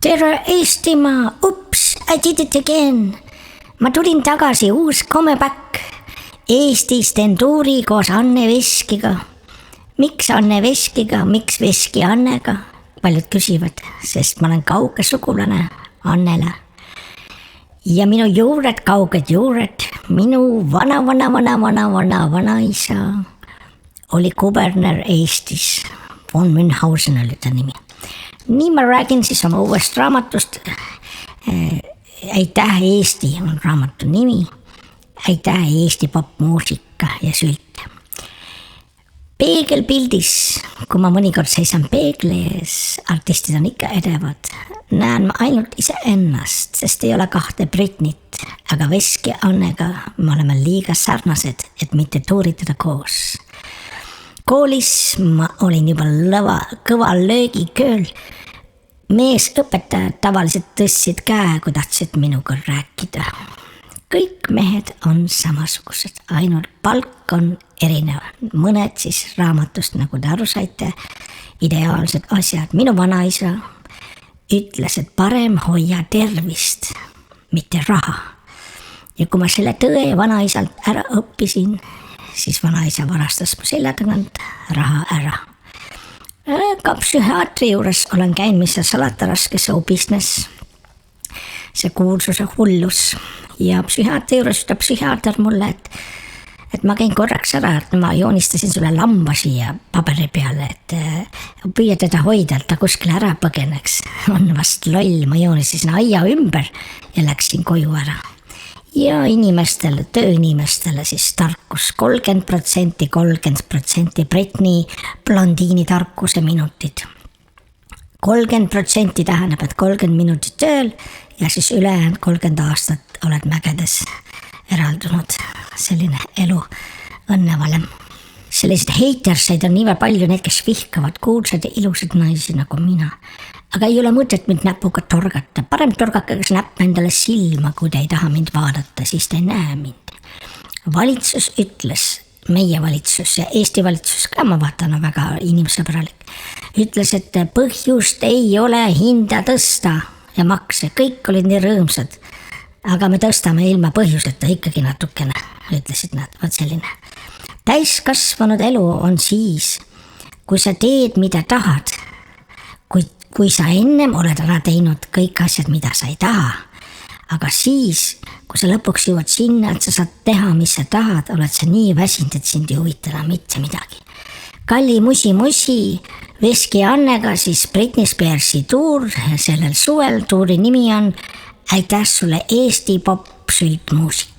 Tere Eestimaa, ups, I did it again. Ma tulin tagasi, uus comeback. Eestis teen tuuri koos Anne Veskiga. Miks Anne Veskiga, miks Veski Annega? Paljud küsivad, sest ma olen kauge sugulane Annele. Ja minu juured, kauged juured, minu vanaisa oli kuberner Eestis. Von Münchhausen oli ta nimi. Nii ma räägin siis oma uuest raamatust. Aitäh Eesti on raamatu nimi. Aitäh Eesti popmuusika ja sült. Peegelpildis, kui ma mõnikord seisan peegli ees, artistid on ikka edevad, näen ma ainult iseennast, sest ei ole kahte Britnit, aga Veski Annega me oleme liiga sarnased, et mitte tuuritada koos. Koolis ma olin juba kõva löögikööl. Meesõpetajad tavaliselt tõstsid käe, kui tahtsid minuga rääkida. Kõik mehed on samasugused, ainult palk on erinev. Mõned siis raamatust, nagu te aru saite, ideaalsed asjad. Minu vanaisa ütles, et parem hoia tervist, mitte raha. Ja kui ma selle tõe vanaisalt ära õppisin, siis vanaisa varastas mu selja tagant raha ära. Ka psühhiaatri juures olen käinud, mis see salata raske show business, see kuulsuse hullus. Ja psühhiaatri juures ütleb psühhiaater mulle, et ma käin korraks ära, et ma joonistasin sulle lamba siia paberi peale, et püüa teda hoida, et ta kuskile ära põgeneks. On vast loll, ma joonistasin aia ümber ja läksin koju ära. Ja inimestele, tööinimestele siis tarkus 30%, 30% Britney blondiini tarkuse minutid. 30% tähendab, et 30 minutit tööl ja siis ülejäänud 30 aastat oled mägedes eraldunud. Selline elu õnnevalem. Sellised heiterseid on nii palju, need, kes vihkavad kuulsad ja ilusad naisi nagu mina. Aga ei ole mõtet mind näpuga torgata. Parem torgake kas näpp endale silma, kui te ei taha mind vaadata, siis te ei näe mind. Valitsus ütles, meie valitsus ja Eesti valitsus ka, ma vaatan, on väga inimsõbralik, ütles, et põhjust ei ole hinda tõsta ja makse. Kõik olid nii rõõmsad, aga me tõstame ilma põhjuseta ikkagi natukene, ütlesid nad. Vaat selline. Täiskasvanud elu on siis, kui sa teed, mida tahad. Kui sa ennem oled ära teinud kõik asjad, mida sa ei taha, aga siis, kui sa lõpuks jõuad sinna, et sa saad teha, mis sa tahad, oled sa nii väsinud, et sind ei huvita enam mitte midagi. Kalli musi, Veski Annega siis Britney Spearsi tuur sellel suvel. Tuuri nimi on Aitäh sulle Eesti pop sültmuusika.